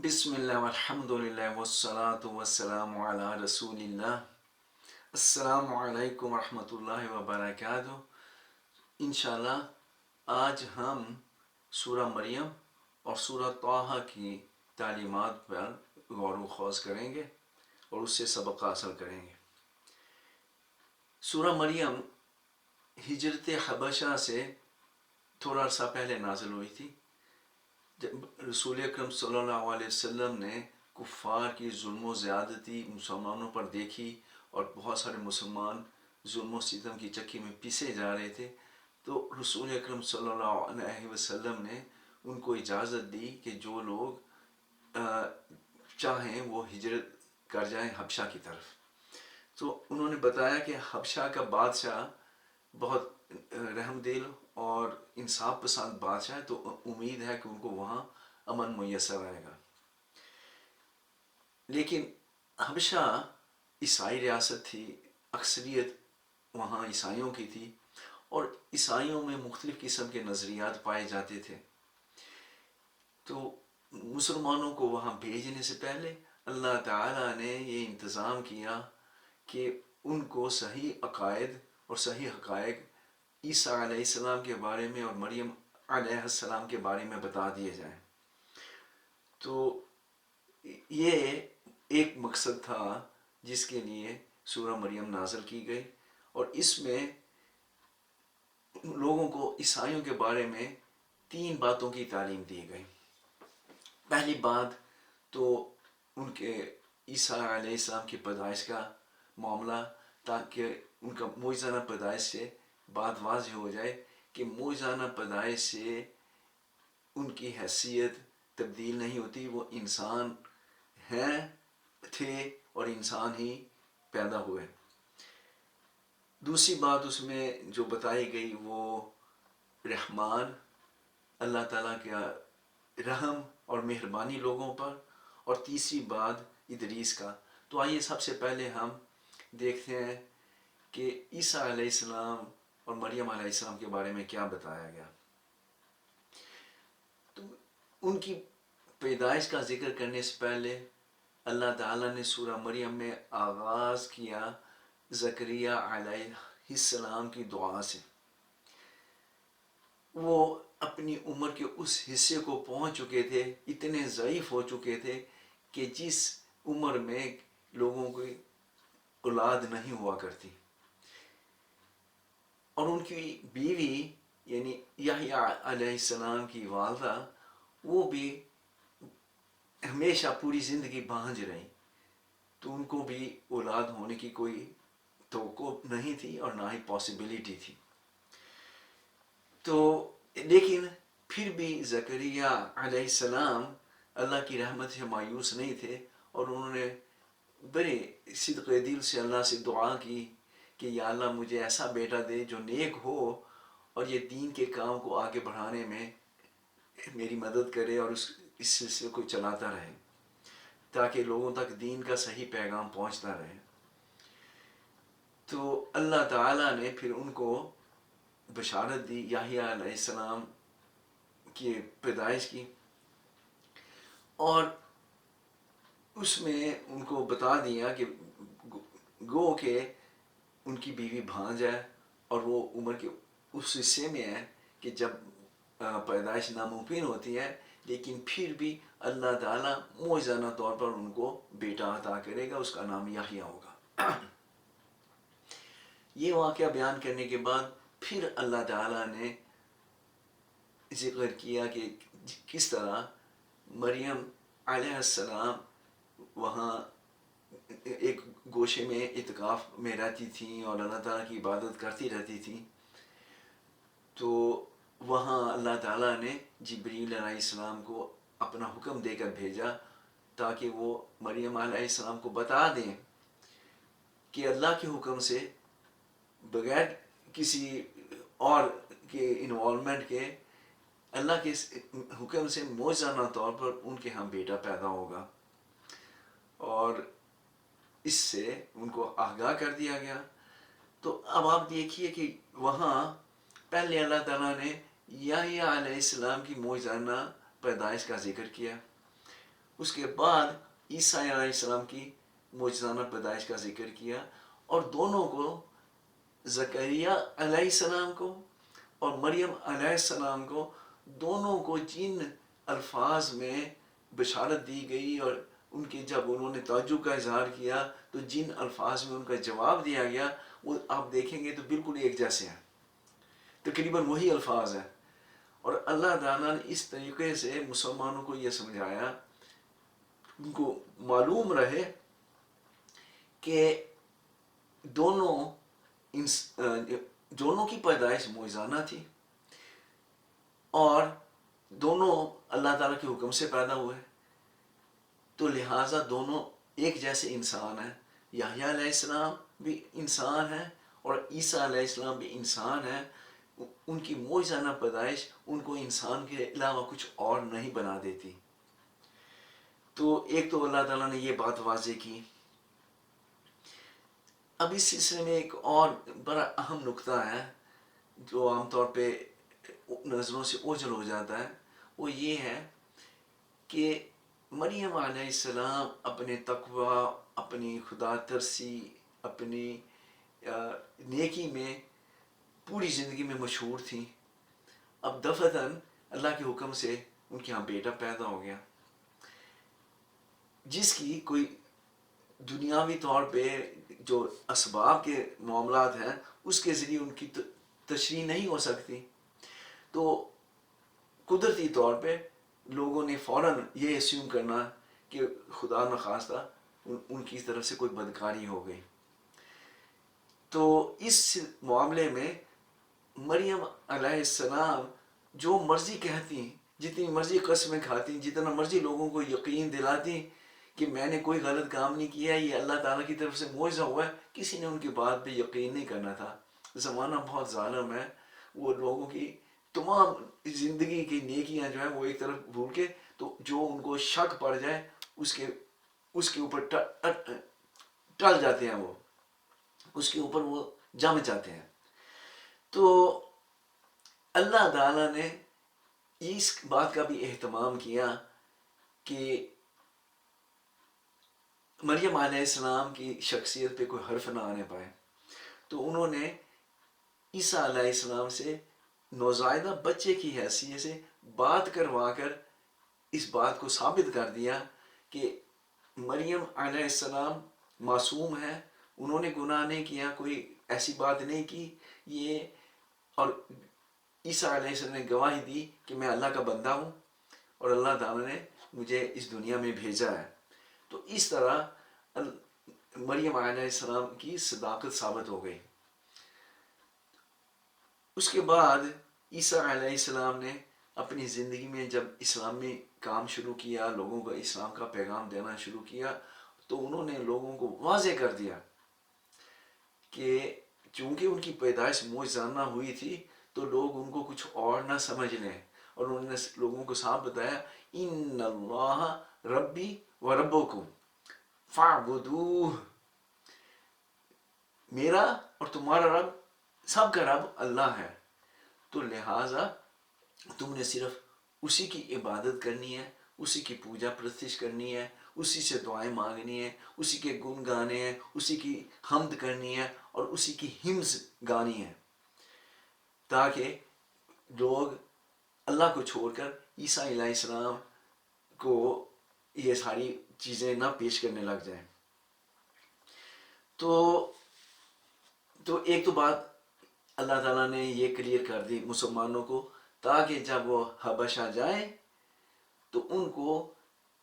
بسم اللہ والحمد للہ والصلاة والسلام علی رسول اللہ. السلام علیکم ورحمۃ اللہ وبرکاتہ. انشاءاللہ آج ہم سورہ مریم اور سورہ طٰہٰ کی تعلیمات پر غور و خوض کریں گے اور اس سے سبق حاصل کریں گے. سورہ مریم ہجرت حبشہ سے تھوڑا عرصہ پہلے نازل ہوئی تھی، جب رسول اکرم صلی اللہ علیہ وسلم نے کفار کی ظلم و زیادتی مسلمانوں پر دیکھی اور بہت سارے مسلمان ظلم و ستم کی چکی میں پیسے جا رہے تھے، تو رسول اکرم صلی اللہ علیہ وسلم نے ان کو اجازت دی کہ جو لوگ چاہیں وہ ہجرت کر جائیں حبشہ کی طرف. تو انہوں نے بتایا کہ حبشہ کا بادشاہ بہت رحم دل اور انصاف پسند بادشاہ ہے، تو امید ہے کہ ان کو وہاں امن میسر آئے گا. لیکن حبشہ عیسائی ریاست تھی، اکثریت وہاں عیسائیوں کی تھی اور عیسائیوں میں مختلف قسم کے نظریات پائے جاتے تھے. تو مسلمانوں کو وہاں بھیجنے سے پہلے اللہ تعالیٰ نے یہ انتظام کیا کہ ان کو صحیح عقائد اور صحیح حقائق عیسیٰ علیہ السلام کے بارے میں اور مریم علیہ السلام کے بارے میں بتا دیے جائیں. تو یہ ایک مقصد تھا جس کے لیے سورہ مریم نازل کی گئی، اور اس میں لوگوں کو عیسائیوں کے بارے میں 3 باتوں کی تعلیم دی گئی. پہلی بات تو ان کے عیسیٰ علیہ السلام کی پیدائش کا معاملہ، تاکہ ان کا معجزانہ پیدائش سے بات واضح ہو جائے کہ معجزانہ پیدائش سے ان کی حیثیت تبدیل نہیں ہوتی، وہ انسان ہیں تھے اور انسان ہی پیدا ہوئے. دوسری بات اس میں جو بتائی گئی وہ رحمان، اللہ تعالیٰ کا رحم اور مہربانی لوگوں پر، اور تیسری بات ادریس کا. تو آئیے سب سے پہلے ہم دیکھتے ہیں کہ عیسیٰ علیہ السلام اور مریم علیہ السلام کے بارے میں کیا بتایا گیا. تو ان کی پیدائش کا ذکر کرنے سے پہلے اللہ تعالیٰ نے سورہ مریم میں آغاز کیا زکریہ علیہ السلام کی دعا سے. وہ اپنی عمر کے اس حصے کو پہنچ چکے تھے، اتنے ضعیف ہو چکے تھے کہ جس عمر میں لوگوں کی اولاد نہیں ہوا کرتی، اور ان کی بیوی یعنی یحییٰ علیہ السلام کی والدہ وہ بھی ہمیشہ پوری زندگی بانجھ رہیں، تو ان کو بھی اولاد ہونے کی کوئی توقع نہیں تھی اور نہ ہی پاسبلٹی تھی. تو لیکن پھر بھی زکریا علیہ السلام اللہ کی رحمت سے مایوس نہیں تھے، اور انہوں نے بڑے صدق دل سے اللہ سے دعا کی کہ یا اللہ مجھے ایسا بیٹا دے جو نیک ہو اور یہ دین کے کام کو آگے بڑھانے میں میری مدد کرے اور اس سلسلے کو چلاتا رہے تاکہ لوگوں تک دین کا صحیح پیغام پہنچتا رہے. تو اللہ تعالیٰ نے پھر ان کو بشارت دی یحییٰ علیہ السلام کی پیدائش کی، اور اس میں ان کو بتا دیا کہ گو کہ ان کی بیوی بھانج ہے اور وہ عمر کے اس حصے میں ہے کہ جب پیدائش ناممکن ہوتی ہے، لیکن پھر بھی اللہ تعالیٰ معجزانہ طور پر ان کو بیٹا عطا کرے گا، اس کا نام یحییٰ ہوگا. یہ واقعہ بیان کرنے کے بعد پھر اللہ تعالیٰ نے ذکر کیا کہ کس طرح مریم علیہ السلام وہاں ایک گوشے میں اعتکاف میں رہتی تھیں اور اللہ تعالیٰ کی عبادت کرتی رہتی تھیں. تو وہاں اللہ تعالیٰ نے جبریل علیہ السلام کو اپنا حکم دے کر بھیجا تاکہ وہ مریم علیہ السلام کو بتا دیں کہ اللہ کے حکم سے بغیر کسی اور کے انوالومنٹ کے اللہ کے حکم سے معجزانہ طور پر ان کے ہاں بیٹا پیدا ہوگا، اور اس سے ان کو آگاہ کر دیا گیا. تو اب آپ دیکھیے کہ وہاں پہلے اللہ تعالیٰ نے یحییٰ علیہ السلام کی معجزانہ پیدائش کا ذکر کیا، اس کے بعد عیسیٰ علیہ السلام کی معجزانہ پیدائش کا ذکر کیا، اور دونوں کو، زکریا علیہ السلام کو اور مریم علیہ السلام کو، دونوں کو جن الفاظ میں بشارت دی گئی اور ان کے جب انہوں نے تعجب کا اظہار کیا تو جن الفاظ میں ان کا جواب دیا گیا وہ آپ دیکھیں گے تو بالکل ایک جیسے ہیں، تقریباً وہی الفاظ ہیں۔ اور اللہ تعالیٰ نے اس طریقے سے مسلمانوں کو یہ سمجھایا، ان کو معلوم رہے کہ دونوں کی پیدائش معجزانہ تھی، اور دونوں اللہ تعالیٰ کے حکم سے پیدا ہوئے، تو لہٰذا دونوں ایک جیسے انسان ہیں۔ یحییٰ علیہ السلام بھی انسان ہیں اور عیسیٰ علیہ السلام بھی انسان ہیں۔ ان کی معجزانہ پیدائش ان کو انسان کے علاوہ کچھ اور نہیں بنا دیتی۔ تو ایک تو اللہ تعالیٰ نے یہ بات واضح کی۔ اب اس سلسلے میں ایک اور بڑا اہم نقطہ ہے جو عام طور پہ نظروں سے اوجھل ہو جاتا ہے، وہ یہ ہے کہ مریم علیہ السلام اپنے تقوی، اپنی خدا ترسی، اپنی نیکی میں پوری زندگی میں مشہور تھیں۔ اب دفعتاً اللہ کے حکم سے ان کے ہاں بیٹا پیدا ہو گیا، جس کی کوئی دنیاوی طور پہ جو اسباب کے معاملات ہیں اس کے ذریعے ان کی تشریح نہیں ہو سکتی۔ تو قدرتی طور پہ لوگوں نے فوراً یہ اسیوم کرنا کہ خدا نخواستہ ان کی طرف سے کوئی بدکاری ہو گئی۔ تو اس معاملے میں مریم علیہ السلام جو مرضی کہتی، جتنی مرضی قسمیں کھاتی، جتنا مرضی لوگوں کو یقین دلاتی کہ میں نے کوئی غلط کام نہیں کیا، یہ اللہ تعالیٰ کی طرف سے معجزہ ہوا ہے، کسی نے ان کی بات پہ یقین نہیں کرنا تھا۔ زمانہ بہت ظالم ہے، وہ لوگوں کی تمام زندگی کی نیکیاں جو ہیں وہ ایک طرف بھول کے، تو جو ان کو شک پڑ جائے اس کے اوپر ٹل جاتے ہیں، وہ اس کے اوپر وہ جم جاتے ہیں۔ تو اللہ تعالیٰ نے اس بات کا بھی اہتمام کیا کہ مریم علیہ السلام کی شخصیت پہ کوئی حرف نہ آنے پائے، تو انہوں نے عیسیٰ علیہ السلام سے نوزائیدہ بچے کی حیثیت سے بات کروا کر اس بات کو ثابت کر دیا کہ مریم علیہ السلام معصوم ہے، انہوں نے گناہ نہیں کیا، کوئی ایسی بات نہیں کی یہ، اور عیسیٰ علیہ السلام نے گواہی دی کہ میں اللہ کا بندہ ہوں اور اللہ تعالیٰ نے مجھے اس دنیا میں بھیجا ہے۔ تو اس طرح مریم علیہ السلام کی صداقت ثابت ہو گئی۔ اس کے بعد عیسیٰ علیہ السلام نے اپنی زندگی میں جب اسلامی کام شروع کیا، لوگوں کو اسلام کا پیغام دینا شروع کیا، تو انہوں نے لوگوں کو واضح کر دیا کہ چونکہ ان کی پیدائش معجزانہ ہوئی تھی تو لوگ ان کو کچھ اور نہ سمجھ لیں، اور انہوں نے لوگوں کو صاف بتایا ان اللہ ربی و ربکم فاعبدوہ، میرا اور تمہارا رب، سب کا رب اللہ ہے، تو لہٰذا تم نے صرف اسی کی عبادت کرنی ہے، اسی کی پوجا پرستش کرنی ہے، اسی سے دعائیں مانگنی ہے، اسی کے گن گانے ہیں، اسی کی حمد کرنی ہے اور اسی کی ہمز گانی ہے، تاکہ لوگ اللہ کو چھوڑ کر عیسیٰ علیہ السلام کو یہ ساری چیزیں نہ پیش کرنے لگ جائیں۔ تو ایک تو بات اللہ تعالیٰ نے یہ کلیئر کر دی مسلمانوں کو، تاکہ جب وہ حبشہ جائیں تو ان کو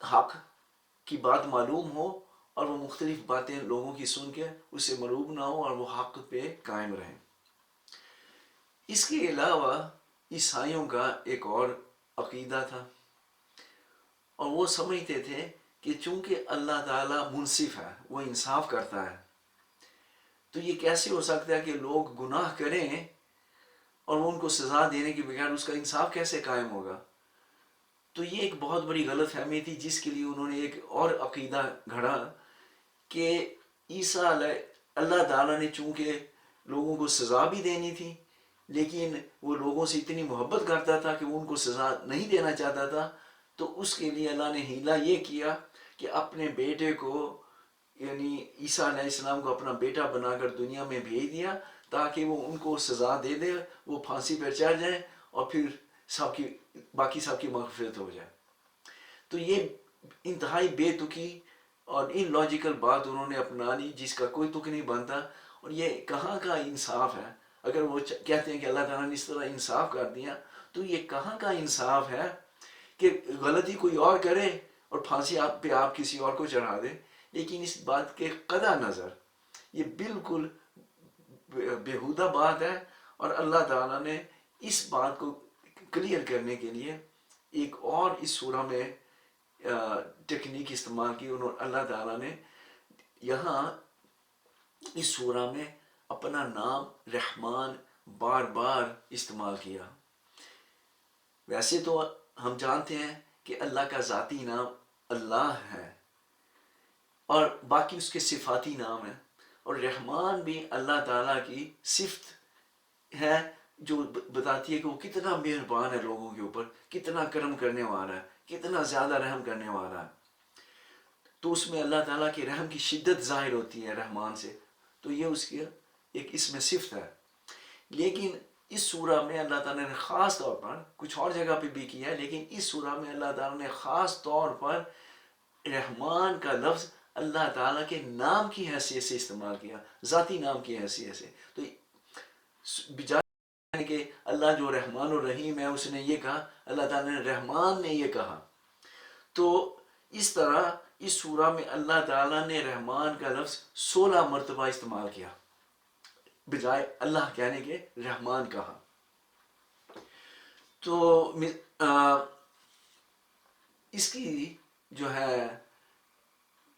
حق کی بات معلوم ہو اور وہ مختلف باتیں لوگوں کی سن کے اس سے مروب نہ ہو اور وہ حق پہ قائم رہیں۔ اس کے علاوہ عیسائیوں کا ایک اور عقیدہ تھا، اور وہ سمجھتے تھے کہ چونکہ اللہ تعالیٰ منصف ہے، وہ انصاف کرتا ہے، تو یہ کیسے ہو سکتا ہے کہ لوگ گناہ کریں اور وہ ان کو سزا دینے کے بغیر اس کا انصاف کیسے قائم ہوگا؟ تو یہ ایک بہت بڑی غلط فہمی تھی، جس کے لیے انہوں نے ایک اور عقیدہ گھڑا کہ عیسیٰ اللہ تعالیٰ نے چونکہ لوگوں کو سزا بھی دینی تھی، لیکن وہ لوگوں سے اتنی محبت کرتا تھا کہ وہ ان کو سزا نہیں دینا چاہتا تھا، تو اس کے لیے اللہ نے ہیلا یہ کیا کہ اپنے بیٹے کو یعنی عیسیٰ علیہ السلام کو اپنا بیٹا بنا کر دنیا میں بھیج دیا تاکہ وہ ان کو سزا دے دے، وہ پھانسی پر چڑھ جائیں اور پھر باقی سب کی مغفرت ہو جائے۔ تو یہ انتہائی بے تکی اور ان لاجیکل بات انہوں نے اپنا لی جس کا کوئی تک نہیں بنتا، اور یہ کہاں کا انصاف ہے؟ اگر وہ کہتے ہیں کہ اللہ تعالیٰ نے اس طرح انصاف کر دیا تو یہ کہاں کا انصاف ہے کہ غلطی کوئی اور کرے اور پھانسی آپ کسی اور کو چڑھا دے؟ لیکن اس بات کے قطع نظر یہ بالکل بیہودہ بات ہے، اور اللہ تعالیٰ نے اس بات کو کلیئر کرنے کے لیے ایک اور اس سورہ میں ٹیکنیک استعمال کی۔ اللہ تعالیٰ نے یہاں اس سورہ میں اپنا نام رحمان بار بار استعمال کیا۔ ویسے تو ہم جانتے ہیں کہ اللہ کا ذاتی نام اللہ ہے اور باقی اس کے صفاتی نام ہیں، اور رحمان بھی اللہ تعالیٰ کی صفت ہے جو بتاتی ہے کہ وہ کتنا مہربان ہے لوگوں کے اوپر، کتنا کرم کرنے والا ہے، کتنا زیادہ رحم کرنے والا ہے۔ تو اس میں اللہ تعالیٰ کے رحم کی شدت ظاہر ہوتی ہے رحمان سے، تو یہ اس کی ایک اس میں صفت ہے۔ لیکن اس سورہ میں اللہ تعالیٰ نے خاص طور پر، کچھ اور جگہ پہ بھی کیا ہے لیکن اس سورہ میں اللہ تعالیٰ نے خاص طور پر رحمان کا لفظ اللہ تعالیٰ کے نام کی حیثیت سے استعمال کیا، ذاتی نام کی حیثیت سے۔ تو بجائے کہ اللہ جو رحمان الرحیم ہے اس نے یہ کہا، اللہ تعالیٰ نے رحمان نے یہ کہا، تو اس طرح اس سورہ میں اللہ تعالیٰ نے رحمان کا لفظ 16 مرتبہ استعمال کیا، بجائے اللہ کہنے کے رحمان کہا۔ تو اس کی جو ہے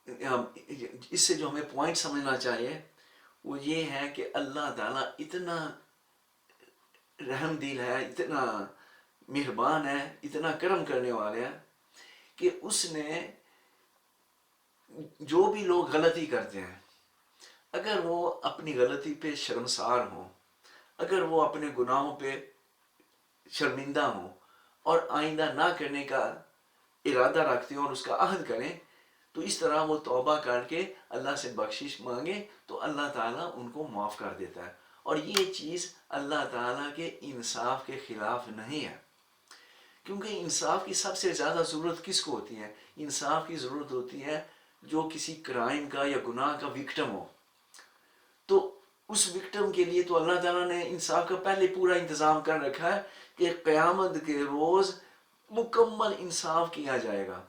اس سے جو ہمیں پوائنٹ سمجھنا چاہیے وہ یہ ہے کہ اللہ تعالیٰ اتنا رحم دل ہے، اتنا مہربان ہے، اتنا کرم کرنے والے ہیں کہ اس نے جو بھی لوگ غلطی کرتے ہیں اگر وہ اپنی غلطی پہ شرمسار ہوں، اگر وہ اپنے گناہوں پہ شرمندہ ہوں اور آئندہ نہ کرنے کا ارادہ رکھتے ہیں اور اس کا عہد کریں، تو اس طرح وہ توبہ کر کے اللہ سے بخشش مانگے تو اللہ تعالیٰ ان کو معاف کر دیتا ہے۔ اور یہ چیز اللہ تعالیٰ کے انصاف کے خلاف نہیں ہے، کیونکہ انصاف کی سب سے زیادہ ضرورت کس کو ہوتی ہے؟ انصاف کی ضرورت ہوتی ہے جو کسی کرائم کا یا گناہ کا وکٹم ہو، تو اس وکٹم کے لیے تو اللہ تعالیٰ نے انصاف کا پہلے پورا انتظام کر رکھا ہے کہ قیامت کے روز مکمل انصاف کیا جائے گا،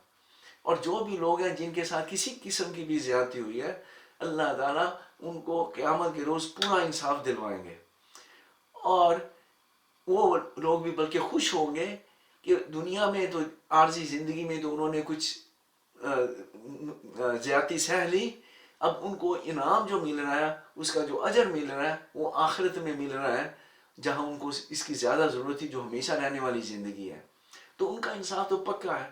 اور جو بھی لوگ ہیں جن کے ساتھ کسی قسم کی بھی زیادتی ہوئی ہے اللہ تعالیٰ ان کو قیامت کے روز پورا انصاف دلوائیں گے، اور وہ لوگ بھی بلکہ خوش ہوں گے کہ دنیا میں تو عارضی زندگی میں تو انہوں نے کچھ زیادتی سہ لی، اب ان کو انعام جو مل رہا ہے، اس کا جو اجر مل رہا ہے وہ آخرت میں مل رہا ہے جہاں ان کو اس کی زیادہ ضرورت تھی جو ہمیشہ رہنے والی زندگی ہے۔ تو ان کا انصاف تو پکا ہے۔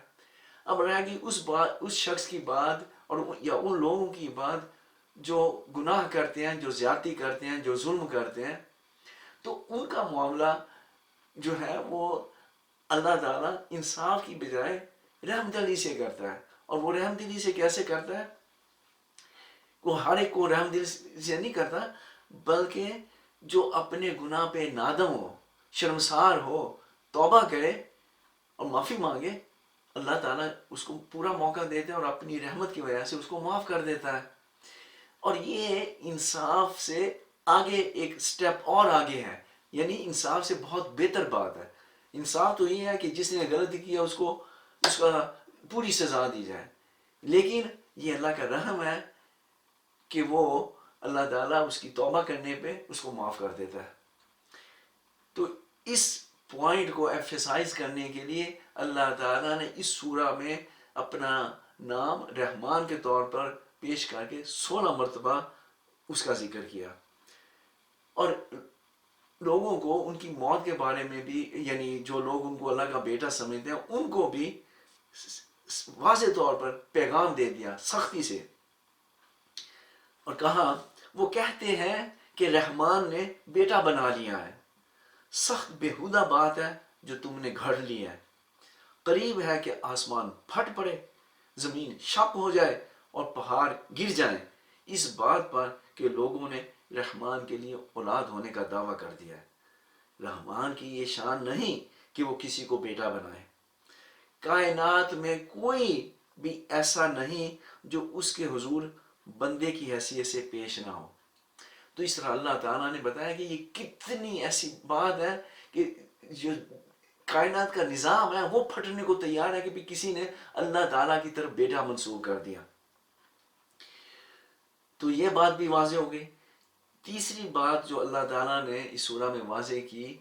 اب رہ گئی اس شخص کی بات اور یا ان لوگوں کی بات جو گناہ کرتے ہیں، جو زیادتی کرتے ہیں، جو ظلم کرتے ہیں، تو ان کا معاملہ جو ہے وہ اللہ تعالیٰ انصاف کی بجائے رحم دلی سے کرتا ہے۔ اور وہ رحم دلی سے کیسے کرتا ہے؟ وہ ہر ایک کو رحم دل سے نہیں کرتا، بلکہ جو اپنے گناہ پہ نادم ہو، شرمسار ہو، توبہ کرے اور معافی مانگے، اللہ تعالیٰ اس کو پورا موقع دیتا ہے اور اپنی رحمت کی وجہ سے اس کو معاف کر دیتا ہے۔ اور یہ انصاف سے آگے ایک سٹیپ اور آگے ہے، یعنی انصاف سے بہت بہتر بات ہے۔ انصاف تو یہ ہے کہ جس نے غلطی کیا اس کا پوری سزا دی جائے، لیکن یہ اللہ کا رحم ہے کہ وہ اللہ تعالیٰ اس کی توبہ کرنے پہ اس کو معاف کر دیتا ہے۔ تو اس پوائنٹ کو ایفیسائز کرنے کے لیے اللہ تعالیٰ نے اس سورہ میں اپنا نام رحمان کے طور پر پیش کر کے 16 مرتبہ اس کا ذکر کیا، اور لوگوں کو ان کی موت کے بارے میں بھی، یعنی جو لوگ ان کو اللہ کا بیٹا سمجھتے ہیں ان کو بھی واضح طور پر پیغام دے دیا سختی سے، اور کہا وہ کہتے ہیں کہ رحمان نے بیٹا بنا لیا ہے، سخت بےہودہ بات ہے جو تم نے گھڑ لی ہے، قریب ہے کہ آسمان پھٹ پڑے، زمین شق ہو جائے اور پہاڑ گر جائیں، اس بات پر کہ لوگوں نے رحمان کے لیے اولاد ہونے کا دعویٰ کر دیا ہے۔ رحمان کی یہ شان نہیں کہ وہ کسی کو بیٹا بنائے۔ کائنات میں کوئی بھی ایسا نہیں جو اس کے حضور بندے کی حیثیت سے پیش نہ ہو۔ تو اس طرح اللہ تعالیٰ نے بتایا کہ یہ کتنی ایسی بات ہے کہ جو کائنات کا نظام ہے وہ پھٹنے کو تیار ہے کہ بھی کسی نے اللہ تعالیٰ کی طرف بیٹا منسوب کر دیا۔ تو یہ بات بھی واضح ہو گئی۔ تیسری بات جو اللہ تعالیٰ نے اس سورہ میں واضح کی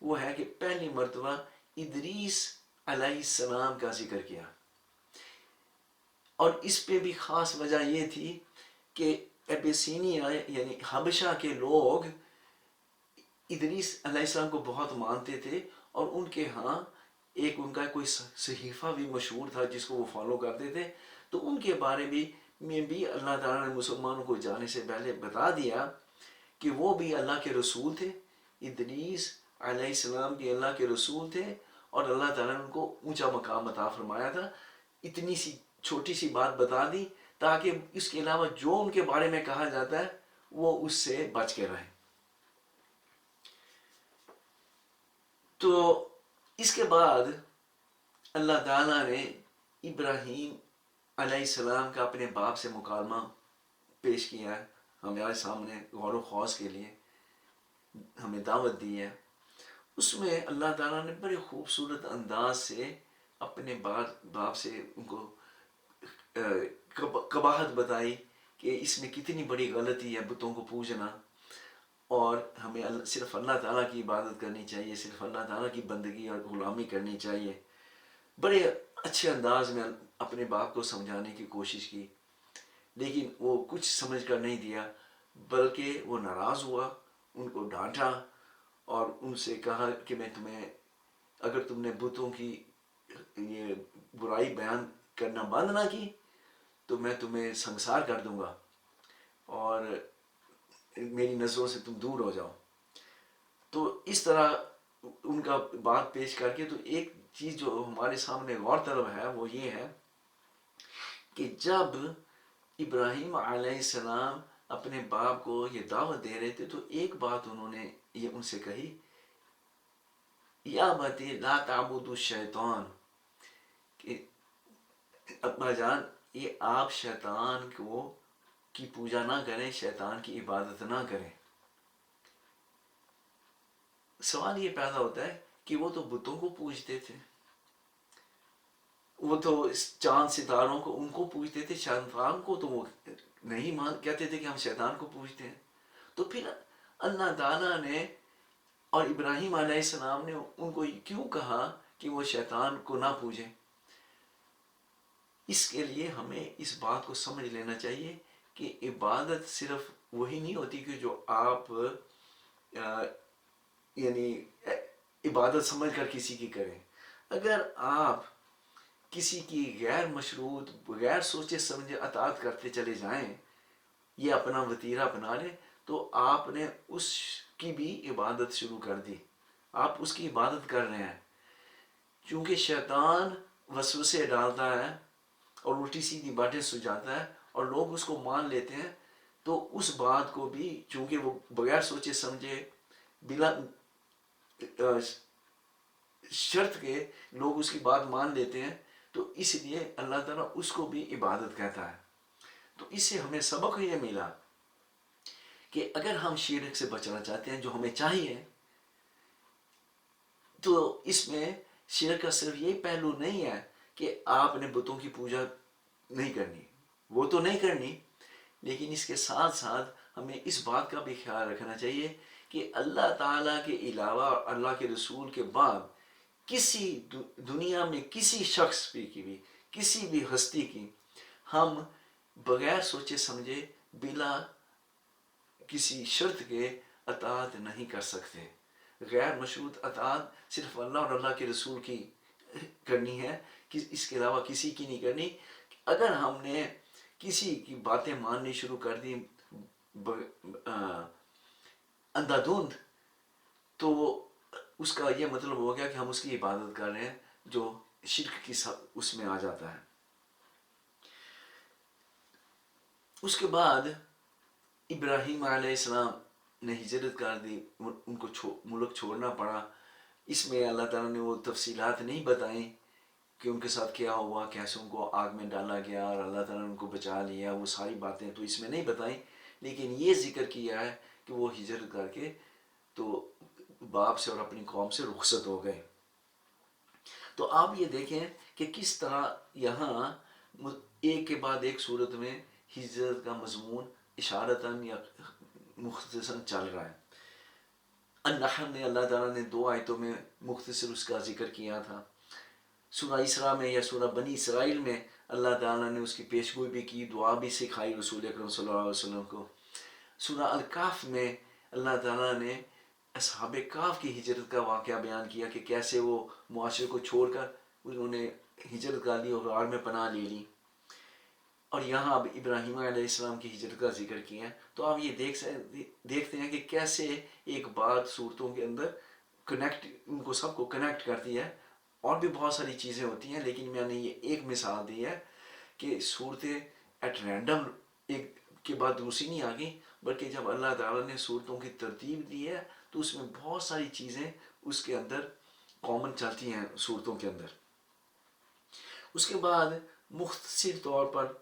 وہ ہے کہ پہلی مرتبہ ادریس علیہ السلام کا ذکر کیا، اور اس پہ بھی خاص وجہ یہ تھی کہ ایبیسینیا یعنی حبشہ کے لوگ ادریس علیہ السلام کو بہت مانتے تھے، اور ان کے ہاں ایک ان کا کوئی صحیفہ بھی مشہور تھا جس کو وہ فالو کرتے تھے۔ تو ان کے بارے میں بھی اللہ تعالیٰ نے مسلمانوں کو جانے سے پہلے بتا دیا کہ وہ بھی اللہ کے رسول تھے، ادریس علیہ السلام بھی اللہ کے رسول تھے، اور اللہ تعالیٰ نے ان کو اونچا مقام عطا فرمایا تھا۔ اتنی سی چھوٹی سی بات بتا دی تاکہ اس کے علاوہ جو ان کے بارے میں کہا جاتا ہے وہ اس سے بچ کے رہیں۔ تو اس کے بعد اللہ تعالیٰ نے ابراہیم علیہ السلام کا اپنے باپ سے مکالمہ پیش کیا ہے ہمارے سامنے غور و خوض کے لیے، ہمیں دعوت دی ہے۔ اس میں اللہ تعالیٰ نے بڑے خوبصورت انداز سے اپنے باپ سے ان کو قباحت بتائی کہ اس میں کتنی بڑی غلطی ہے بتوں کو پوجنا، اور ہمیں صرف اللہ تعالیٰ کی عبادت کرنی چاہیے، صرف اللہ تعالیٰ کی بندگی اور غلامی کرنی چاہیے۔ بڑے اچھے انداز میں اپنے باپ کو سمجھانے کی کوشش کی، لیکن وہ کچھ سمجھ کر نہیں دیا، بلکہ وہ ناراض ہوا، ان کو ڈانٹا اور ان سے کہا کہ میں تمہیں، اگر تم نے بتوں کی یہ برائی بیان کرنا بند نہ کی تو میں تمہیں سنسار کر دوں گا اور میری نظروں سے تم دور ہو جاؤ۔ تو اس طرح ان کا بات پیش کر کے، تو ایک چیز جو ہمارے سامنے غور طلب ہے وہ یہ ہے کہ جب ابراہیم علیہ السلام اپنے باپ کو یہ دعوت دے رہے تھے تو ایک بات انہوں نے یہ ان سے کہی، یا بتی لا تعبدوا الشیطان، کہ ابا جان یہ آپ شیطان کی پوجا نہ کریں، شیطان کی عبادت نہ کریں۔ سوال یہ پیدا ہوتا ہے کہ وہ تو بتوں کو پوجتے تھے، وہ تو چاند ستاروں کو ان کو پوجتے تھے، شیطان کو تو وہ نہیں کہتے تھے کہ ہم شیطان کو پوجتے ہیں۔ تو پھر اللہ تعالیٰ نے اور ابراہیم علیہ السلام نے ان کو کیوں کہا کہ وہ شیطان کو نہ پوجیں؟ اس کے لیے ہمیں اس بات کو سمجھ لینا چاہیے کہ عبادت صرف وہی نہیں ہوتی کہ جو آپ یعنی عبادت سمجھ کر کسی کی کریں۔ اگر آپ کسی کی غیر مشروط غیر سوچے سمجھے اطاعت کرتے چلے جائیں، یہ اپنا وتیرہ بنا لیں، تو آپ نے اس کی بھی عبادت شروع کر دی، آپ اس کی عبادت کر رہے ہیں۔ چونکہ شیطان وسوسے ڈالتا ہے اور الٹی سیدھی باتیں سجاتا ہے اور لوگ اس کو مان لیتے ہیں، تو اس بات کو بھی چونکہ وہ بغیر سوچے سمجھے بلا شرط کے لوگ اس کی بات مان لیتے ہیں، تو اس لیے اللہ تعالیٰ اس کو بھی عبادت کہتا ہے۔ تو اس سے ہمیں سبق یہ ملا کہ اگر ہم شرک سے بچنا چاہتے ہیں جو ہمیں چاہیے، تو اس میں شرک کا صرف یہی پہلو نہیں ہے کہ آپ نے بتوں کی پوجا نہیں کرنی، وہ تو نہیں کرنی، لیکن اس کے ساتھ ساتھ ہمیں اس بات کا بھی خیال رکھنا چاہیے کہ اللہ تعالیٰ کے علاوہ اور اللہ کے رسول کے بعد کسی دنیا میں کسی شخص کی بھی کسی بھی ہستی کی ہم بغیر سوچے سمجھے بلا کسی شرط کے اطاعت نہیں کر سکتے۔ غیر مشروط اطاعت صرف اللہ اور اللہ کے رسول کی کرنی ہے، اس کے علاوہ کسی کی نہیں کرنی۔ اگر ہم نے کسی کی باتیں ماننی شروع کر دی اندھا دھند، تو اس کا یہ مطلب ہو گیا کہ ہم اس کی عبادت کر رہے ہیں جو شرک کی اس میں آ جاتا ہے۔ اس کے بعد ابراہیم علیہ السلام نے ہجرت کر دی، ان کو ملک چھوڑنا پڑا۔ اس میں اللہ تعالیٰ نے وہ تفصیلات نہیں بتائیں کہ ان کے ساتھ کیا ہوا، کیسے ان کو آگ میں ڈالا گیا اور اللہ تعالیٰ نے ان کو بچا لیا، وہ ساری باتیں تو اس میں نہیں بتائیں، لیکن یہ ذکر کیا ہے کہ وہ ہجرت کر کے تو باپ سے اور اپنی قوم سے رخصت ہو گئے۔ تو آپ یہ دیکھیں کہ کس طرح یہاں ایک کے بعد ایک صورت میں ہجرت کا مضمون اشارتاً یا مختصراً چل رہا ہے۔ النحل میں اللہ تعالیٰ نے 2 آیتوں میں مختصر اس کا ذکر کیا تھا۔ سورہ اسراء میں یا سورہ بنی اسرائیل میں اللہ تعالیٰ نے اس کی پیشگوئی بھی کی، دعا بھی سکھائی رسول اکرم صلی اللہ علیہ وسلم کو۔ سورہ الکہف میں اللہ تعالیٰ نے اصحاب کہف کی ہجرت کا واقعہ بیان کیا کہ کیسے وہ معاشرے کو چھوڑ کر انہوں نے ہجرت کر لی اور غار میں پناہ لے لی۔ اور یہاں اب ابراہیم علیہ السلام کی ہجرت کا ذکر کیا ہے۔ تو آپ یہ دیکھتے ہیں کہ کیسے ایک بات صورتوں کے اندر کنیکٹ، ان کو سب کو کنیکٹ کرتی ہے۔ اور بھی بہت ساری چیزیں ہوتی ہیں، لیکن میں نے یہ ایک مثال دی ہے کہ صورتیں ایٹ رینڈم ایک کے بعد دوسری نہیں آ گئی، بلکہ جب اللہ تعالیٰ نے صورتوں کی ترتیب دی ہے تو اس میں بہت ساری چیزیں اس کے اندر کامن چلتی ہیں صورتوں کے اندر۔ اس کے بعد مختصر طور پر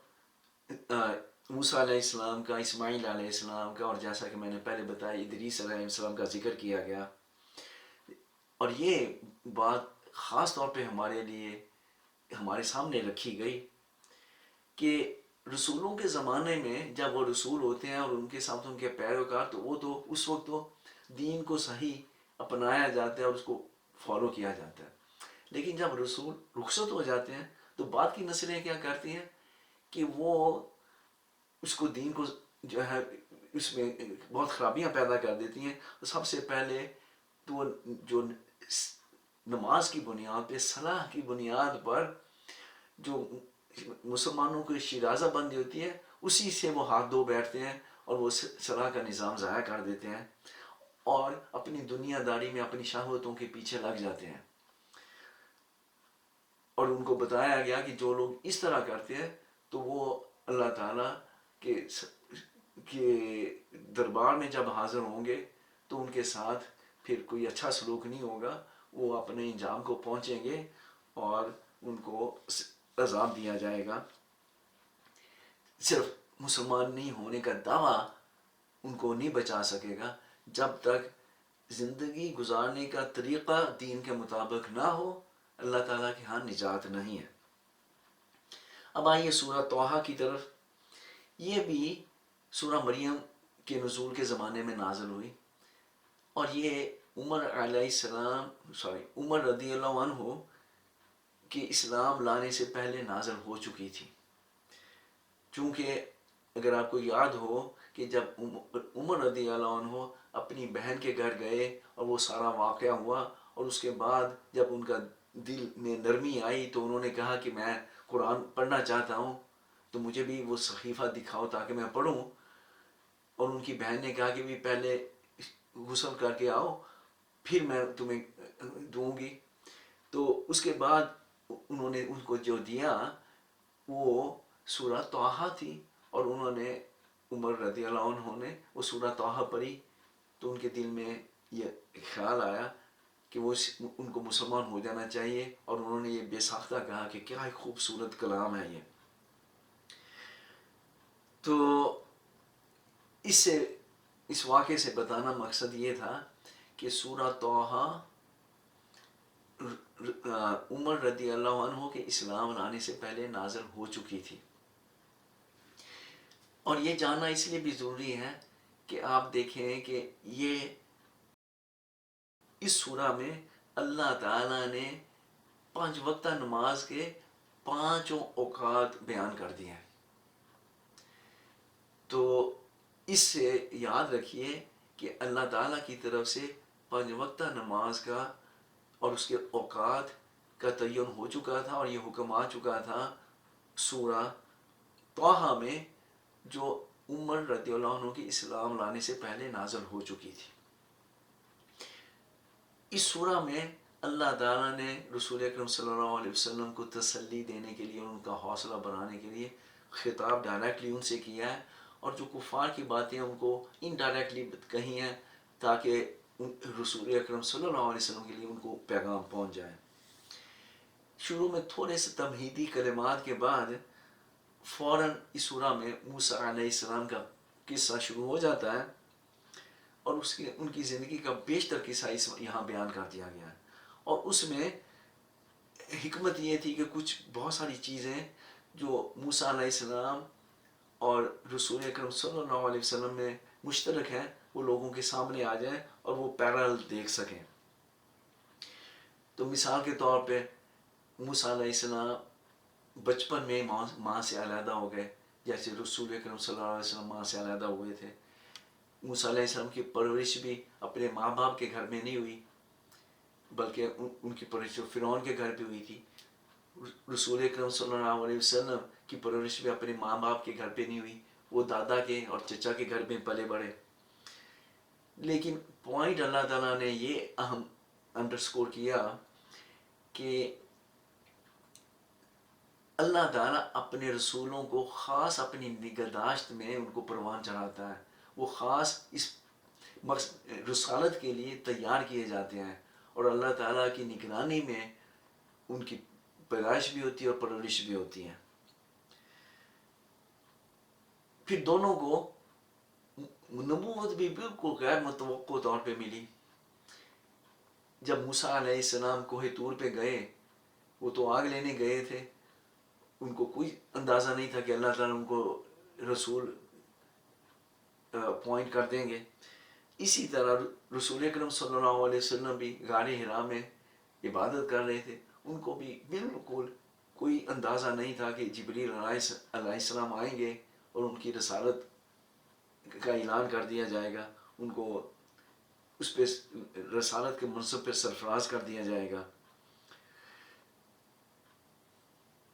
موسیٰ علیہ السلام کا، اسماعیل علیہ السلام کا، اور جیسا کہ میں نے پہلے بتایا ادریس علیہ السلام کا ذکر کیا گیا۔ اور یہ بات خاص طور پہ ہمارے لیے ہمارے سامنے رکھی گئی کہ رسولوں کے زمانے میں جب وہ رسول ہوتے ہیں اور ان کے ساتھ ان کے پیروکار، تو وہ تو اس وقت تو دین کو صحیح اپنایا جاتا ہے اور اس کو فالو کیا جاتا ہے، لیکن جب رسول رخصت ہو جاتے ہیں تو بعد کی نسلیں کیا کرتی ہیں کہ وہ اس کو دین کو جو ہے اس میں بہت خرابیاں پیدا کر دیتی ہیں۔ سب سے پہلے تو جو نماز کی بنیاد پہ، صلاح کی بنیاد پر جو مسلمانوں کی شیرازہ بندی ہوتی ہے، اسی سے وہ ہاتھ دھو بیٹھتے ہیں اور وہ صلاح کا نظام ضائع کر دیتے ہیں اور اپنی دنیا داری میں اپنی شہوتوں کے پیچھے لگ جاتے ہیں۔ اور ان کو بتایا گیا کہ جو لوگ اس طرح کرتے ہیں تو وہ اللہ تعالیٰ کے دربار میں جب حاضر ہوں گے تو ان کے ساتھ پھر کوئی اچھا سلوک نہیں ہوگا، وہ اپنے انجام کو پہنچیں گے اور ان کو عذاب دیا جائے گا۔ صرف مسلمان نہیں ہونے کا دعویٰ ان کو نہیں بچا سکے گا جب تک زندگی گزارنے کا طریقہ دین کے مطابق نہ ہو، اللہ تعالیٰ کے ہاں نجات نہیں ہے۔ اب آئیے سورہ طٰہٰ کی طرف۔ یہ بھی سورہ مریم کے نزول کے زمانے میں نازل ہوئی، اور یہ عمر رضی اللہ عنہ کے اسلام لانے سے پہلے نازل ہو چکی تھی۔ چونکہ اگر آپ کو یاد ہو کہ جب عمر رضی اللہ عنہ اپنی بہن کے گھر گئے اور وہ سارا واقعہ ہوا، اور اس کے بعد جب ان کا دل میں نرمی آئی تو انہوں نے کہا کہ میں قرآن پڑھنا چاہتا ہوں، تو مجھے بھی وہ صحیفہ دکھاؤ تاکہ میں پڑھوں۔ اور ان کی بہن نے کہا کہ بھی پہلے غسل کر کے آؤ، پھر میں تمہیں دوں گی۔ تو اس کے بعد انہوں نے ان کو جو دیا وہ سورہ طٰہٰ تھی، اور انہوں نے عمر رضی اللہ عنہ نے وہ سورہ طٰہٰ پڑھی تو ان کے دل میں یہ خیال آیا کہ وہ ان کو مسلمان ہو جانا چاہیے، اور انہوں نے یہ بے ساختہ کہا کہ کیا خوبصورت کلام ہے یہ۔ تو اس واقعے سے بتانا مقصد یہ تھا کہ سورہ طٰہٰ عمر رضی اللہ عنہ کے اسلام لانے سے پہلے نازل ہو چکی تھی۔ اور یہ جاننا اس لیے بھی ضروری ہے کہ آپ دیکھیں کہ یہ اس سورہ میں اللہ تعالیٰ نے 5 وقتہ نماز کے 5 اوقات بیان کر دیے ہیں۔ تو اس سے یاد رکھیے کہ اللہ تعالیٰ کی طرف سے 5 وقتہ نماز کا اور اس کے اوقات کا تعین ہو چکا تھا، اور یہ حکم آ چکا تھا سورہ طٰہٰ میں، جو عمر رضی اللہ عنہ کی اسلام لانے سے پہلے نازل ہو چکی تھی۔ اس سورہ میں اللہ تعالیٰ نے رسول اکرم صلی اللہ علیہ وسلم کو تسلی دینے کے لیے، ان کا حوصلہ بڑھانے کے لیے خطاب ڈائریکٹلی ان سے کیا ہے، اور جو کفار کی باتیں ان کو انڈائریکٹلی کہی ہیں تاکہ رسول اکرم صلی اللہ علیہ وسلم کے لیے ان کو پیغام پہنچ جائے۔ شروع میں تھوڑے سے تمہیدی کلمات کے بعد فوراً اس سورہ میں موسیٰ علیہ السلام کا قصہ شروع ہو جاتا ہے، اور ان کی زندگی کا بیشتر قصہ یہاں بیان کر دیا گیا ہے۔ اور اس میں حکمت یہ تھی کہ کچھ بہت ساری چیزیں جو موسیٰ علیہ السلام اور رسول اکرم صلی اللہ علیہ وسلم میں مشترک ہیں وہ لوگوں کے سامنے آ جائیں اور وہ پیرل دیکھ سکیں۔ تو مثال کے طور پہ موسیٰ علیہ السلام بچپن میں ماں سے علیحدہ ہو گئے، جیسے رسول اکرم صلی اللہ علیہ وسلم ماں سے علیحدہ ہوئے تھے۔ موسیٰ علیہ السلام کی پرورش بھی اپنے ماں باپ کے گھر میں نہیں ہوئی، بلکہ ان کی پرورش فرعون کے گھر پہ ہوئی تھی۔ رسول اکرم صلی اللہ علیہ وسلم کی پرورش بھی اپنے ماں باپ کے گھر پہ نہیں ہوئی، وہ دادا کے اور چچا کے گھر میں پلے بڑھے۔ لیکن پوائنٹ اللہ تعالیٰ نے یہ اہم انڈرسکور کیا کہ اللہ تعالیٰ اپنے رسولوں کو خاص اپنی نگہداشت میں ان کو پروان چڑھاتا ہے، وہ خاص اس رسالت کے لیے تیار کیے جاتے ہیں، اور اللہ تعالیٰ کی نگرانی میں ان کی پیدائش بھی ہوتی ہے اور پرورش بھی ہوتی ہے۔ پھر دونوں کو نبوت بھی بالکل غیر متوقع طور پہ ملی۔ جب موسیٰ علیہ السلام کوہ طور پہ گئے، وہ تو آگ لینے گئے تھے، ان کو کوئی اندازہ نہیں تھا کہ اللہ تعالیٰ ان کو رسول اپوائنٹ کر دیں گے۔ اسی طرح رسول اکرم صلی اللہ علیہ وسلم بھی غار حرا میں عبادت کر رہے تھے، ان کو بھی بالکل کوئی اندازہ نہیں تھا کہ جبریل علیہ السلام آئیں گے اور ان کی رسالت کا اعلان کر دیا جائے گا، ان کو اس پہ رسالت کے منصب پہ سرفراز کر دیا جائے گا۔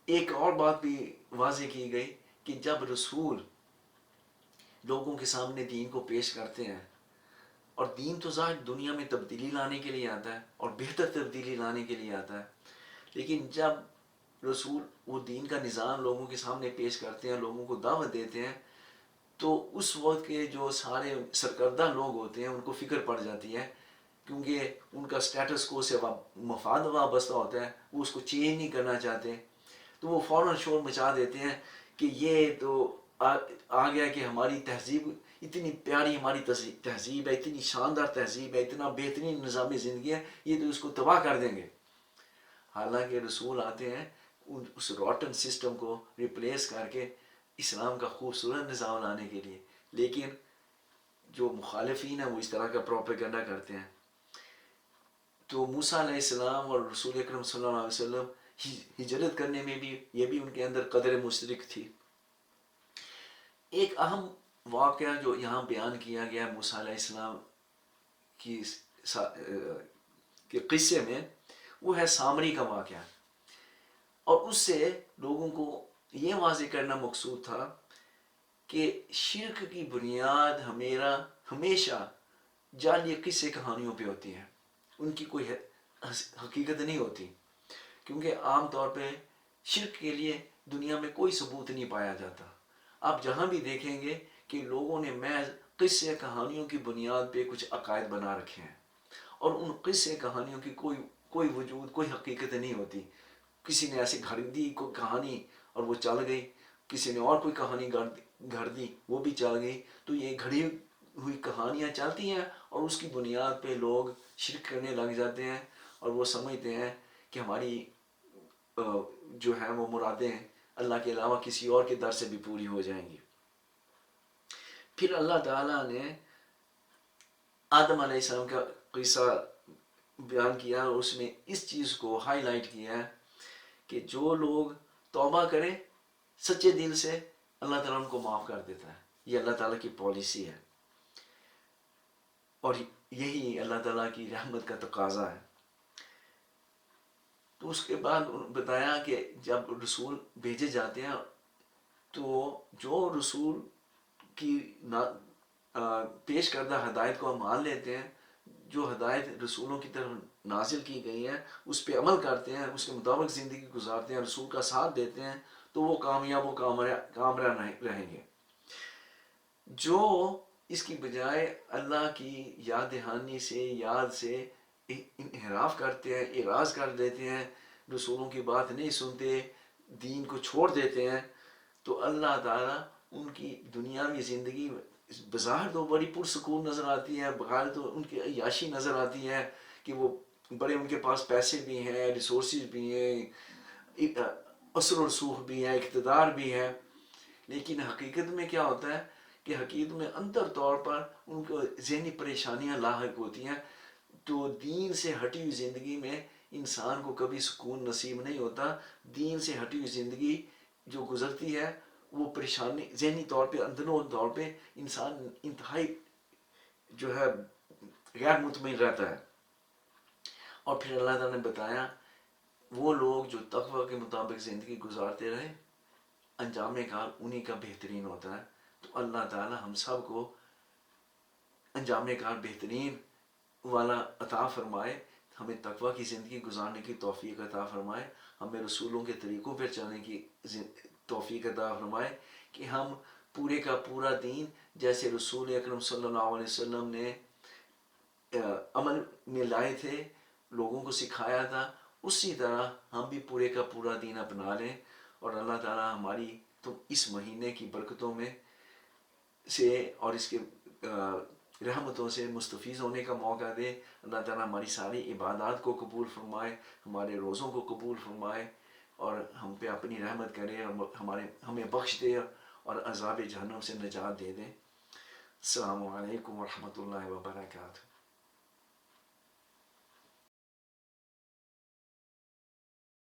ایک اور بات بھی واضح کی گئی کہ جب رسول لوگوں کے سامنے دین کو پیش کرتے ہیں، اور دین تو ظاہر دنیا میں تبدیلی لانے کے لیے آتا ہے اور بہتر تبدیلی لانے کے لیے آتا ہے، لیکن جب رسول وہ دین کا نظام لوگوں کے سامنے پیش کرتے ہیں، لوگوں کو دعوت دیتے ہیں، تو اس وقت کے جو سارے سرکردہ لوگ ہوتے ہیں ان کو فکر پڑ جاتی ہے، کیونکہ ان کا سٹیٹس کو سے مفاد وابستہ ہوتا ہے، وہ اس کو چینج نہیں کرنا چاہتے، تو وہ فوراً شور مچا دیتے ہیں کہ یہ تو آ گیا کہ ہماری تہذیب اتنی پیاری، ہماری تہذیب ہے، اتنی شاندار تہذیب ہے، اتنا بہترین نظام زندگی ہے، یہ تو اس کو تباہ کر دیں گے۔ حالانکہ رسول آتے ہیں اس روٹن سسٹم کو ریپلیس کر کے اسلام کا خوبصورت نظام لانے کے لیے، لیکن جو مخالفین ہیں وہ اس طرح کا پروپیگنڈا کرتے ہیں۔ تو موسیٰ علیہ السلام اور رسول اکرم صلی اللہ علیہ وسلم ہجرت کرنے میں بھی یہ بھی ان کے اندر قدر مشترک تھی۔ ایک اہم واقعہ جو یہاں بیان کیا گیا ہے موسیٰ علیہ السلام کے قصے میں، وہ ہے سامری کا واقعہ، اور اس سے لوگوں کو یہ واضح کرنا مقصود تھا کہ شرک کی بنیاد ہمیشہ جعلی قصے کہانیوں پہ ہوتی ہے، ان کی کوئی حقیقت نہیں ہوتی، کیونکہ عام طور پہ شرک کے لیے دنیا میں کوئی ثبوت نہیں پایا جاتا۔ آپ جہاں بھی دیکھیں گے کہ لوگوں نے محض قصے کہانیوں کی بنیاد پہ کچھ عقائد بنا رکھے ہیں، اور ان قصے کہانیوں کی کوئی وجود، کوئی حقیقت نہیں ہوتی۔ کسی نے ایسے گھڑ دی کوئی کہانی اور وہ چل گئی، کسی نے اور کوئی کہانی گھڑ دی وہ بھی چل گئی، تو یہ گھڑی ہوئی کہانیاں چلتی ہیں اور اس کی بنیاد پہ لوگ شرک کرنے لگ جاتے ہیں، اور وہ سمجھتے ہیں کہ ہماری جو ہے وہ مرادیں اللہ کے علاوہ کسی اور کے در سے بھی پوری ہو جائیں گی۔ پھر اللہ تعالیٰ نے آدم علیہ السلام کا قصہ بیان کیا، اور اس میں اس چیز کو ہائی لائٹ کیا ہے کہ جو لوگ توبہ کریں سچے دل سے، اللہ تعالیٰ ان کو معاف کر دیتا ہے۔ یہ اللہ تعالیٰ کی پالیسی ہے، اور یہی اللہ تعالیٰ کی رحمت کا تقاضا ہے۔ تو اس کے بعد بتایا کہ جب رسول بھیجے جاتے ہیں تو جو رسول کی پیش کردہ ہدایت کو ہم مان لیتے ہیں، جو ہدایت رسولوں کی طرف نازل کی گئی ہیں اس پہ عمل کرتے ہیں، اس کے مطابق زندگی گزارتے ہیں، رسول کا ساتھ دیتے ہیں، تو وہ کامیاب و کامران رہیں گے۔ جو اس کی بجائے اللہ کی یاد دہانی سے، یاد سے انحراف کرتے ہیں، اعراض کر دیتے ہیں، رسولوں کی بات نہیں سنتے، دین کو چھوڑ دیتے ہیں، تو اللہ تعالیٰ ان کی دنیاوی زندگی بظاہر تو بڑی پرسکون نظر آتی ہے، بغیر تو ان کی عیاشی نظر آتی ہے کہ وہ بڑے، ان کے پاس پیسے بھی ہیں، ریسورسز بھی ہیں، اثر و رسوخ بھی ہے، اقتدار بھی ہے، لیکن حقیقت میں کیا ہوتا ہے کہ حقیقت میں اندر طور پر ان کو ذہنی پریشانیاں لاحق ہوتی ہیں۔ تو دین سے ہٹی ہوئی زندگی میں انسان کو کبھی سکون نصیب نہیں ہوتا۔ دین سے ہٹی ہوئی زندگی جو گزرتی ہے وہ پریشانی، ذہنی طور پہ، اندرون طور پہ انسان انتہائی جو ہے غیر مطمئن رہتا ہے۔ اور پھر اللہ تعالیٰ نے بتایا وہ لوگ جو تقوی کے مطابق زندگی گزارتے رہے، انجام کار انہی کا بہترین ہوتا ہے۔ تو اللہ تعالیٰ ہم سب کو انجام کار بہترین والا عطا فرمائے، ہمیں تقوی کی زندگی گزارنے کی توفیق عطا فرمائے، ہمیں رسولوں کے طریقوں پر چلنے کی توفیق عطا فرمائے کہ ہم پورے کا پورا دین جیسے رسول اکرم صلی اللہ علیہ وسلم نے عمل میں لائے تھے، لوگوں کو سکھایا تھا، اسی طرح ہم بھی پورے کا پورا دین اپنا لیں، اور اللہ تعالیٰ ہماری تو اس مہینے کی برکتوں میں سے اور اس کے رحمتوں سے مستفیض ہونے کا موقع دے۔ اللہ تعالیٰ ہماری ساری عبادات کو قبول فرمائے، ہمارے روزوں کو قبول فرمائے، اور ہم پہ اپنی رحمت کرے، ہمیں بخش دے اور عذاب جہنم سے نجات دے دے۔ السلام علیکم ورحمۃ اللہ وبرکاتہ۔